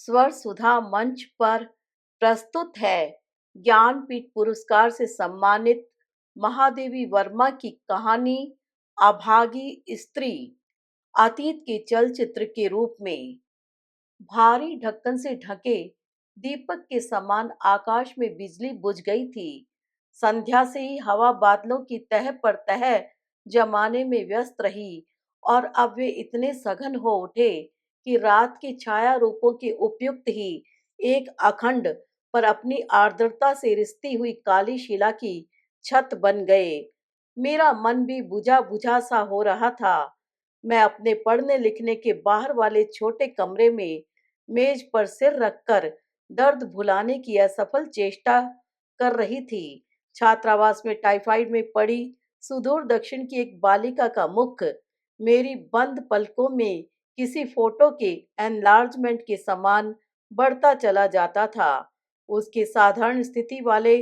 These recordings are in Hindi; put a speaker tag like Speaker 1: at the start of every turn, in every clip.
Speaker 1: स्वर सुधा मंच पर प्रस्तुत है ज्ञानपीठ पुरस्कार से सम्मानित महादेवी वर्मा की कहानी अभागी स्त्री। अतीत के चलचित्र के रूप में भारी ढक्कन से ढके दीपक के समान आकाश में बिजली बुझ गई थी। संध्या से ही हवा बादलों की तह पर तह जमाने में व्यस्त रही और अब वे इतने सघन हो उठे कि रात के छाया रूपों के उपयुक्त ही एक अखंड पर अपनी आर्द्रता से रिसती हुई काली शिला की छत बन गए। मेरा मन भी बुझा बुझा सा हो रहा था। मैं अपने पढ़ने लिखने के बाहर वाले छोटे कमरे में मेज पर सिर रखकर दर्द भुलाने की असफल चेष्टा कर रही थी। छात्रावास में टाइफाइड में पड़ी सुदूर दक्षिण की एक बालिका का मुख मेरी बंद पलकों में किसी फोटो के एनलार्जमेंट के समान बढ़ता चला जाता था। उसके साधारण स्थिति वाले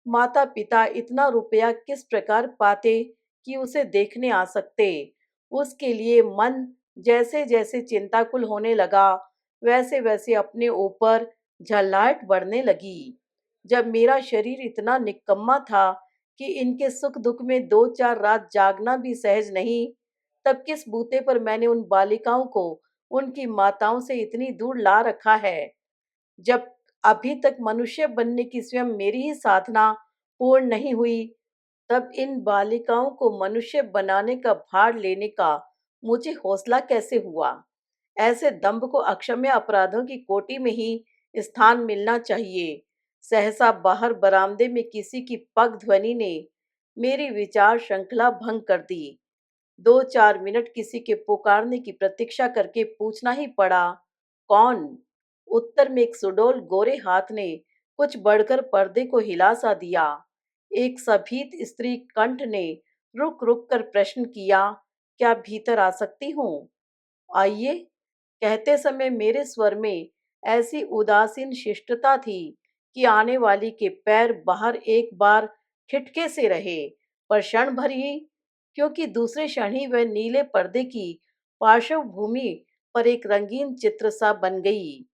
Speaker 1: माता पिता इतना रुपया किस प्रकार पाते कि उसे देखने आ सकते। उसके लिए मन जैसे जैसे चिंताकुल होने लगा, वैसे वैसे अपने ऊपर झल्लाहट बढ़ने लगी। जब मेरा शरीर इतना निकम्मा था कि इनके सुख दुख में 2-4 रात जागना भी सहज नहीं, तब किस बूते पर मैंने उन बालिकाओं को उनकी माताओं से इतनी दूर ला रखा है। जब अभी तक मनुष्य बनने की स्वयं मेरी ही साधना पूर्ण नहीं हुई, तब इन बालिकाओं को मनुष्य बनाने का भार लेने का मुझे हौसला कैसे हुआ। ऐसे दंभ को अक्षम्य अपराधों की कोटि में ही स्थान मिलना चाहिए। सहसा बाहर बरामदे में किसी की पग ध्वनि ने मेरी विचार श्रृंखला भंग कर दी। 2-4 मिनट किसी के पुकारने की प्रतीक्षा करके पूछना ही पड़ा, कौन? उत्तर में एक सुडौल गोरे हाथ ने कुछ बढ़कर पर्दे को हिला सा दिया। एक सभीत स्त्री कंठ ने रुक रुक कर प्रश्न किया, क्या भीतर आ सकती हूँ? आइए। कहते समय मेरे स्वर में ऐसी उदासीन शिष्टता थी कि आने वाली के पैर बाहर एक बार ठिठके से रहे, पर क्षण भर ही, क्योंकि दूसरे क्षण ही वह नीले पर्दे की पार्श्व भूमि पर एक रंगीन चित्र सा बन गई।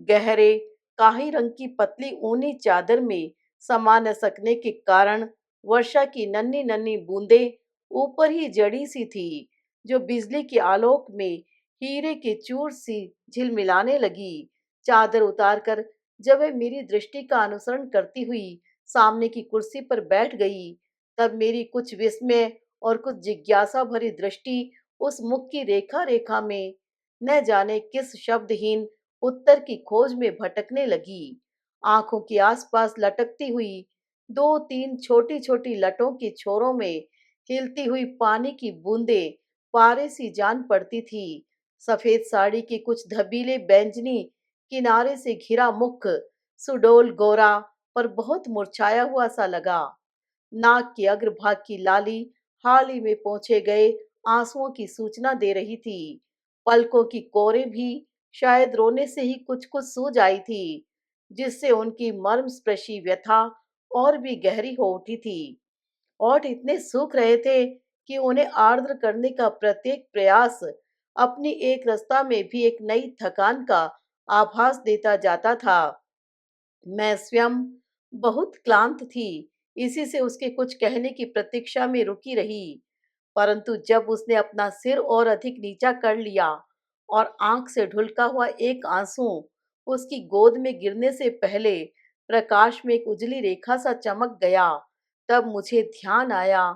Speaker 1: गहरे काही रंग की पतली ऊनी चादर में समा न सकने के कारण वर्षा की नन्ही नन्ही बूंदें ऊपर ही जड़ी सी थी, जो बिजली के आलोक में हीरे के चूर सी झिलमिलाने लगी। चादर उतारकर जब वह मेरी दृष्टि का अनुसरण करती हुई सामने की कुर्सी पर बैठ गई, तब मेरी कुछ विस्मय और कुछ जिज्ञासा भरी दृष्टि उस मुख की रेखा रेखा में न जाने किस शब्दहीन उत्तर की खोज में भटकने लगी। आंखों के आसपास लटकती हुई 2-3 छोटी छोटी लटों के छोरों में हिलती हुई पानी की बूंदें पारे सी जान पड़ती थी। सफेद साड़ी के कुछ धबीले बैंजनी किनारे से घिरा मुख सुडोल गोरा पर बहुत मुरझाया हुआ सा लगा। नाक के अग्रभाग की लाली हाल ही में पोंछे गए आंसुओं की सूचना दे रही थी। पलकों की कोरें भी शायद रोने से ही कुछ कुछ सूज आई थी, जिससे उनकी मर्मस्पर्शी व्यथा और भी गहरी हो उठी थी। ओठ इतने सूख रहे थे कि उन्हें आर्द्र करने का प्रत्येक प्रयास अपनी एक रस्ता में भी एक नई थकान का आभास देता जाता था। मैं स्वयं बहुत क्लांत थी, इसी से उसके कुछ कहने की प्रतीक्षा में रुकी रही। परंतु जब उसने अपना सिर और अधिक नीचा कर लिया और आंख से ढुलका हुआ एक आंसू उसकी गोद में गिरने से पहले प्रकाश में एक उजली रेखा सा चमक गया, तब मुझे ध्यान आया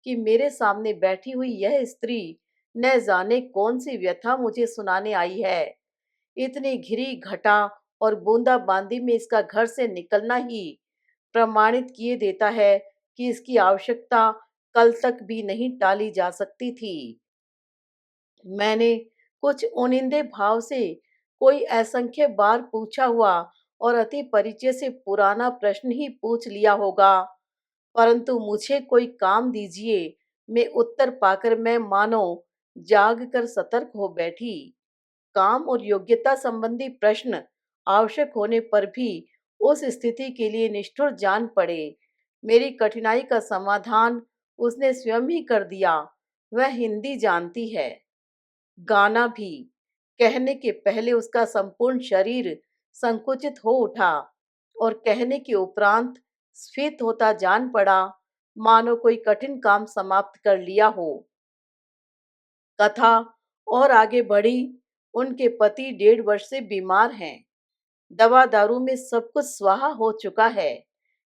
Speaker 1: कि मेरे सामने बैठी हुई यह स्त्री न जाने कौन सी व्यथा मुझे सुनाने आई है। इतनी घिरी घटा और बूंदाबांदी में इसका घर से निकलना ही प्रमाणित किए देता है कि इसकी आवश्यकता कल तक भी नहीं टाली जा सकती थी। मैंने कुछ उनिंदे भाव से कोई असंख्य बार पूछा हुआ और अति परिचय से पुराना प्रश्न ही पूछ लिया होगा, परंतु मुझे कोई काम दीजिए में उत्तर पाकर मैं मानो जाग कर सतर्क हो बैठी। काम और योग्यता संबंधी प्रश्न आवश्यक होने पर भी उस स्थिति के लिए निष्ठुर जान पड़े। मेरी कठिनाई का समाधान उसने स्वयं ही कर दिया। वह हिंदी जानती है, गाना भी। कहने के पहले उसका संपूर्ण शरीर संकुचित हो उठा और कहने के उपरांत स्फीत होता जान पड़ा, मानो कोई कठिन काम समाप्त कर लिया हो। कथा और आगे बढ़ी। उनके पति 1.5 वर्ष से बीमार हैं। दवा दारू में सब कुछ स्वाहा हो चुका है।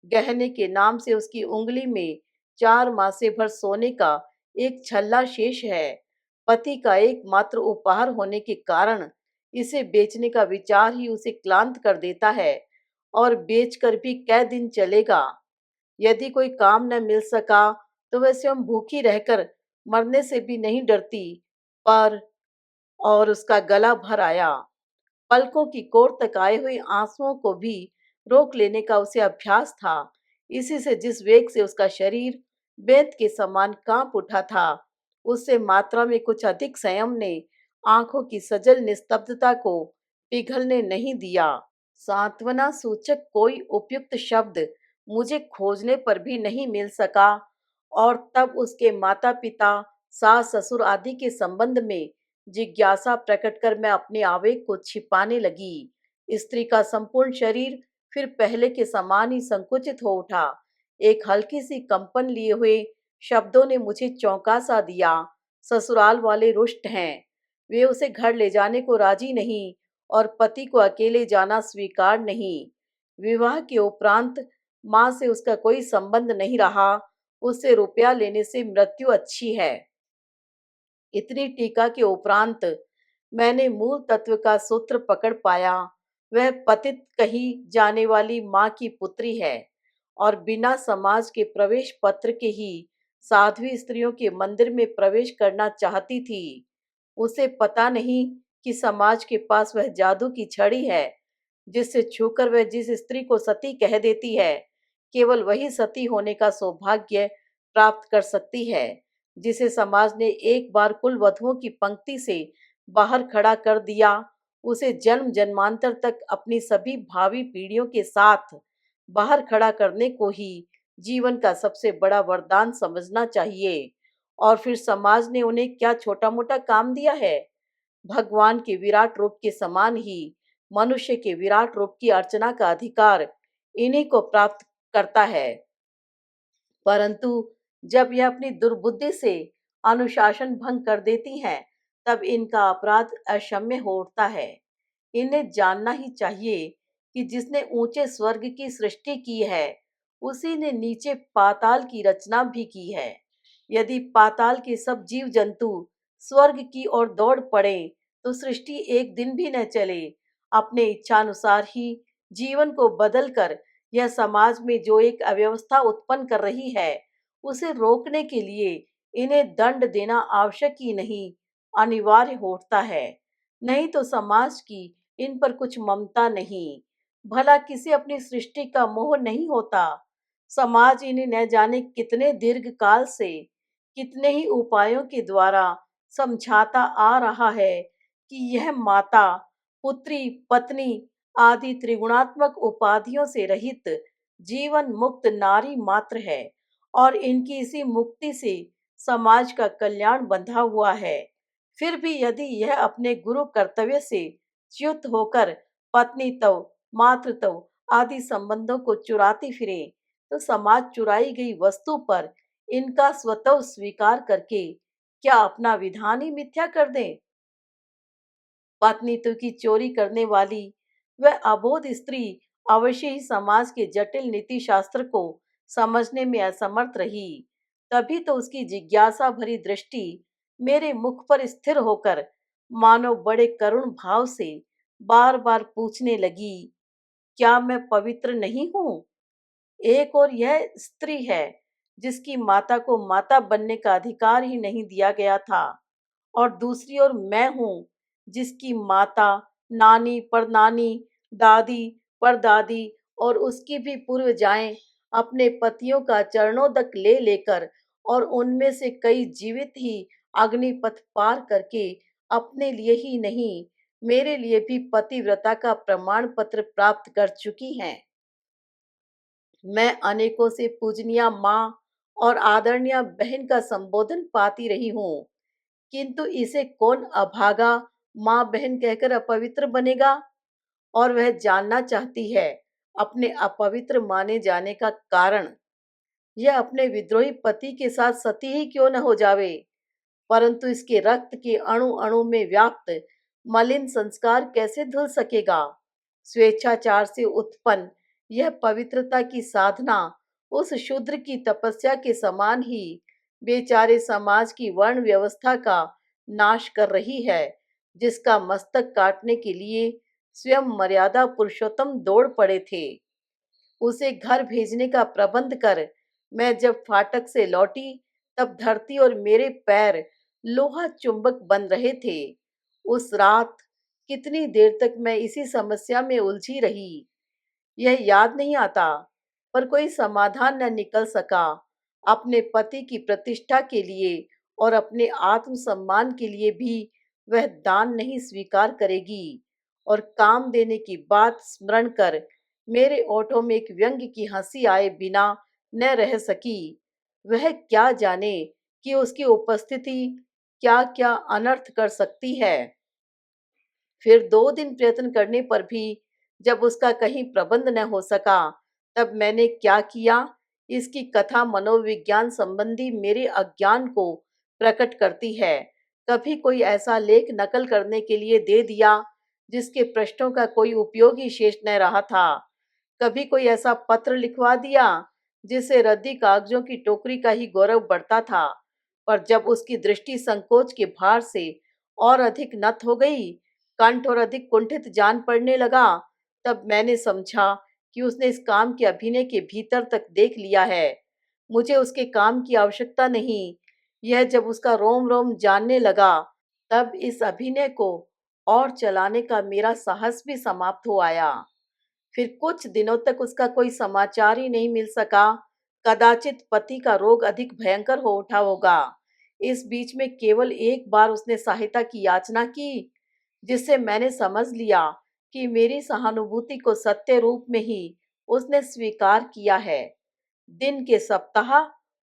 Speaker 1: गहने के नाम से उसकी उंगली में 4 मासे भर सोने का एक छल्ला शेष है। पति का एकमात्र उपहार होने के कारण इसे बेचने का विचार ही उसे क्लांत कर देता है। और बेचकर भी कै दिन चलेगा। यदि कोई काम न मिल सका तो वह स्वयं भूखी रहकर मरने से भी नहीं डरती। पर और उसका गला भर आया। पलकों की कोर तक आए हुए आंसुओं को भी रोक लेने का उसे अभ्यास था। इसी से जिस वेग से उसका शरीर बेंत के समान कांप उठा था, उससे मात्रा में कुछ अधिक संयम ने आंखों की सजल निस्तब्धता को पिघलने नहीं दिया। सांत्वना सूचक कोई उपयुक्त शब्द मुझे खोजने पर भी नहीं मिल सका। और तब उसके माता पिता, सास ससुर आदि के संबंध में जिज्ञासा प्रकट कर मैं अपने आवेग को छिपाने लगी। स्त्री का संपूर्ण शरीर फिर पहले के समान ही संकुचित हो उठा। एक हल्की सी कंपन लिए हुए शब्दों ने मुझे चौंका सा दिया। ससुराल वाले रुष्ट हैं। वे उसे घर ले जाने को राजी नहीं और पति को अकेले जाना स्वीकार नहीं। विवाह के उपरांत माँ से उसका कोई संबंध नहीं रहा। उससे रुपया लेने से मृत्यु अच्छी है। इतनी टीका के उपरांत मैंने मूल तत्व का सूत्र पकड़ पाया। वह पतित कही जाने वाली माँ की पुत्री है और बिना समाज के प्रवेश पत्र के ही साध्वी स्त्रियों के मंदिर में प्रवेश करना चाहती थी। उसे पता नहीं कि समाज के पास वह जादू की छड़ी है जिससे छूकर वह जिस स्त्री को सती कह देती है, केवल वही सती होने का सौभाग्य प्राप्त कर सकती है। जिसे समाज ने एक बार कुल वधुओं की पंक्ति से बाहर खड़ा कर दिया, उसे जन्म जन्मांतर तक अपनी सभी भावी पीढ़ियों के साथ बाहर खड़ा करने को ही जीवन का सबसे बड़ा वरदान समझना चाहिए। और फिर समाज ने उन्हें क्या छोटा मोटा काम दिया है। भगवान के विराट रूप के समान ही मनुष्य के विराट रूप की अर्चना का अधिकार इन्हीं को प्राप्त करता है। परंतु जब यह अपनी दुर्बुद्धि से अनुशासन भंग कर देती हैं, तब इनका अपराध अक्षम्य हो उठता है। इन्हें जानना ही चाहिए कि जिसने ऊंचे स्वर्ग की सृष्टि की है, उसी ने नीचे पाताल की रचना भी की है। यदि पाताल के सब जीव जंतु स्वर्ग की ओर दौड़ पड़े तो सृष्टि एक दिन भी न चले। अपने इच्छानुसार ही जीवन को बदलकर यह समाज में जो एक अव्यवस्था उत्पन्न कर रही है, उसे रोकने के लिए इन्हें दंड देना आवश्यक ही नहीं, अनिवार्य होता है। नहीं तो समाज की इन पर कुछ ममता नहीं। भला किसी अपनी सृष्टि का मोह नहीं होता। समाज इन्हें न जाने कितने दीर्घ काल से, कितने ही उपायों के द्वारा समझाता आ रहा है कि यह माता, पुत्री, पत्नी आदि त्रिगुणात्मक उपाधियों से रहित जीवन मुक्त नारी मात्र है और इनकी इसी मुक्ति से समाज का कल्याण बंधा हुआ है। फिर भी यदि यह अपने गुरु कर्तव्य से च्युत होकर पत्नीत्व, मातृत्व आदि संबंधों को चुराती फिरे, तो समाज चुराई गई वस्तु पर इनका स्वतः स्वीकार करके क्या अपना विधान ही मिथ्या कर दे। पत्नीत्व की चोरी करने वाली वह अबोध स्त्री अवश्य ही समाज के जटिल नीति शास्त्र को समझने में असमर्थ रही। तभी तो उसकी जिज्ञासा भरी दृष्टि मेरे मुख पर स्थिर होकर मानो बड़े करुण भाव से बार बार पूछने लगी, क्या मैं पवित्र नहीं हूँ? एक और यह स्त्री है जिसकी माता को माता बनने का अधिकार ही नहीं दिया गया था, और दूसरी ओर मैं हूँ जिसकी माता, नानी, परनानी, दादी, परदादी और उसकी भी पूर्वजाएं अपने पतियों का चरणोदक ले लेकर और उनमें से कई जीवित ही अग्निपथ पार करके अपने लिए ही नहीं, मेरे लिए भी पतिव्रता का प्रमाण पत्र प्राप्त कर चुकी हैं। मैं अनेकों से पूजनीय माँ और आदरणीय बहन का संबोधन पाती रही हूँ, किंतु इसे कौन अभागा माँ बहन कहकर अपवित्र बनेगा? और वह जानना चाहती है अपने अपवित्र माने जाने का कारण। यह अपने विद्रोही पति के साथ सती ही क्यों न हो जावे, परंतु इसके रक्त के अणु अणु में व्याप्त मलिन संस्कार कैसे धुल सकेगा। स्वेच्छाचार से उत्पन्न यह पवित्रता की साधना उस शूद्र की तपस्या के समान ही बेचारे समाज की वर्ण व्यवस्था का नाश कर रही है, जिसका मस्तक काटने के लिए स्वयं मर्यादा पुरुषोत्तम दौड़ पड़े थे। उसे घर भेजने का प्रबंध कर मैं जब फाटक से लौटी, तब धरती और मेरे पैर लोहा चुंबक बन रहे थे। उस रात कितनी देर तक मैं इसी समस्या में उलझी रही, यह याद नहीं आता, पर कोई समाधान न निकल सका। अपने पति की प्रतिष्ठा के लिए और अपने आत्मसम्मान के लिए भी वह दान नहीं स्वीकार करेगी, और काम देने की बात स्मरण कर मेरे ओठों में एक व्यंग्य की हंसी आए बिना न रह सकी। वह क्या जाने कि उसकी उपस्थिति क्या क्या अनर्थ कर सकती है। फिर 2 दिन प्रयत्न करने पर भी जब उसका कहीं प्रबंध न हो सका, तब मैंने क्या किया, इसकी कथा मनोविज्ञान संबंधी मेरे अज्ञान को प्रकट करती है। कभी कोई ऐसा लेख नकल करने के लिए दे दिया जिसके प्रश्नों का कोई उपयोग ही शेष न रहा था। कभी कोई ऐसा पत्र लिखवा दिया जिससे रद्दी कागजों की टोकरी का ही गौरव बढ़ता था। पर जब उसकी दृष्टि संकोच के भार से और अधिक नत हो गई, कंठ और अधिक कुंठित जान पड़ने लगा, तब मैंने समझा कि उसने इस काम के अभिनय के भीतर तक देख लिया है। मुझे उसके काम की आवश्यकता नहीं। यह जब उसका रोम रोम जानने लगा, तब इस अभिनय को और चलाने का मेरा साहस भी समाप्त हो आया। फिर कुछ दिनों तक उसका कोई समाचार ही नहीं मिल सका। कदाचित पति का रोग अधिक भयंकर हो उठा होगा। इस बीच में केवल एक बार उसने सहायता की याचना की, जिससे मैंने समझ लिया कि मेरी सहानुभूति को सत्य रूप में ही उसने स्वीकार किया है। दिन के सप्ताह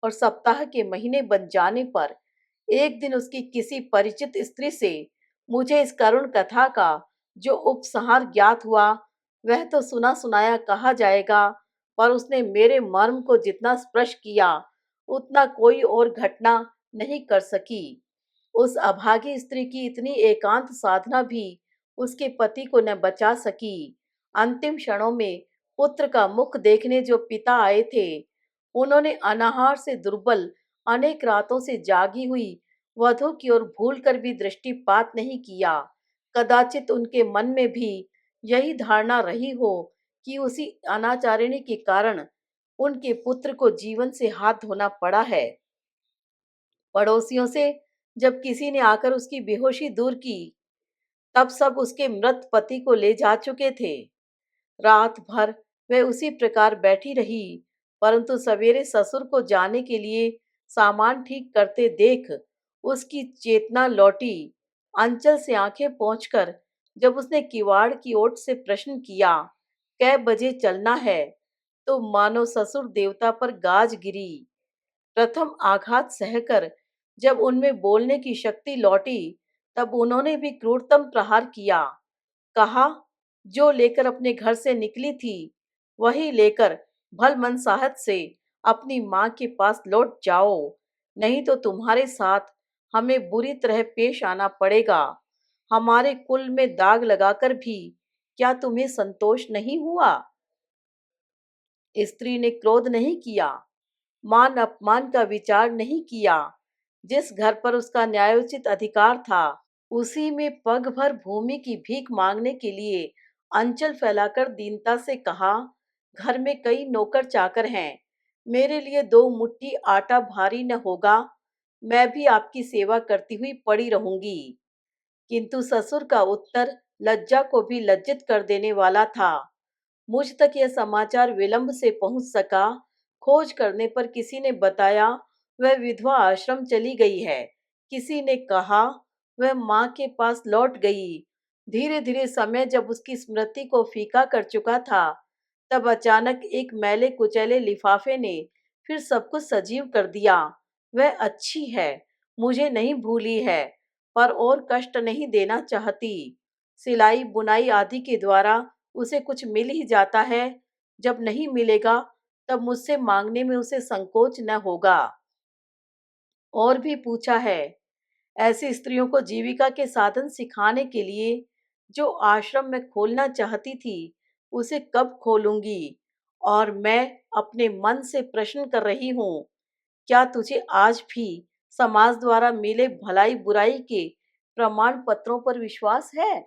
Speaker 1: और सप्ताह के महीने बन जाने पर एक दिन उसकी किसी परिचित स्त्री से मुझे इस करुण कथा का जो उपसंहार ज्ञात हुआ, वह तो सुना सुनाया कहा जाएगा, पर उसने मेरे मर्म को जितना स्पर्श किया, उतना कोई और घटना नहीं कर सकी। उस अभागी स्त्री की इतनी एकांत साधना भी उसके पति को न बचा सकी। अंतिम क्षणों में पुत्र का मुख देखने जो पिता आए थे, उन्होंने अनाहार से दुर्बल, अनेक रातों से जागी हुई वधू की ओर भूल कर भी दृष्टिपात नहीं किया। कदाचित उनके मन में भी यही धारणा रही हो कि उसी अनाचारिणी के कारण उनके पुत्र को जीवन से हाथ धोना पड़ा है। पड़ोसियों से जब किसी ने आकर उसकी बेहोशी दूर की, तब सब उसके मृत पति को ले जा चुके थे। रात भर वह उसी प्रकार बैठी रही, परंतु सवेरे ससुर को जाने के लिए सामान ठीक करते देख उसकी चेतना लौटी। अंचल से आंखें पोंछकर जब उसने किवाड़ की ओट से प्रश्न किया, कै बजे चलना है, तो मानो ससुर देवता पर गाज गिरी। प्रथम आघात सहकर जब उनमें बोलने की शक्ति लौटी, तब उन्होंने भी क्रूरतम प्रहार किया। कहा, जो लेकर अपने घर से निकली थी, वही लेकर भल मनसाहत से अपनी माँ के पास लौट जाओ, नहीं तो तुम्हारे साथ हमें बुरी तरह पेश आना पड़ेगा। हमारे कुल में दाग लगाकर भी क्या तुम्हें संतोष नहीं हुआ? स्त्री ने क्रोध नहीं किया, मान अपमान का विचार नहीं किया। जिस घर पर उसका न्यायोचित अधिकार था, उसी में पग भर भूमि की भीख मांगने के लिए अंचल फैलाकर दीनता से कहा, घर में कई नौकर चाकर हैं, मेरे लिए 2 मुट्ठी आटा भारी न होगा, मैं भी आपकी सेवा करती हुई पड़ी रहूंगी। किंतु ससुर का उत्तर लज्जा को भी लज्जित कर देने वाला था। मुझ तक यह समाचार विलंब से पहुंच सका। खोज करने पर किसी ने बताया वह विधवा आश्रम चली गई है। किसी ने कहा वह माँ के पास लौट गई। धीरे धीरे समय जब उसकी स्मृति को फीका कर चुका था, तब अचानक एक मैले कुचैले लिफाफे ने फिर सब कुछ सजीव कर दिया। वह अच्छी है, मुझे नहीं भूली है, पर और कष्ट नहीं देना चाहती। सिलाई बुनाई आदि के द्वारा उसे कुछ मिल ही जाता है, जब नहीं मिलेगा तब मुझसे मांगने में उसे संकोच न होगा। और भी पूछा है, ऐसी स्त्रियों को जीविका के साधन सिखाने के लिए जो आश्रम में खोलना चाहती थी, उसे कब खोलूंगी? और मैं अपने मन से प्रश्न कर रही हूँ, क्या तुझे आज भी समाज द्वारा मिले भलाई बुराई के प्रमाण पत्रों पर विश्वास है?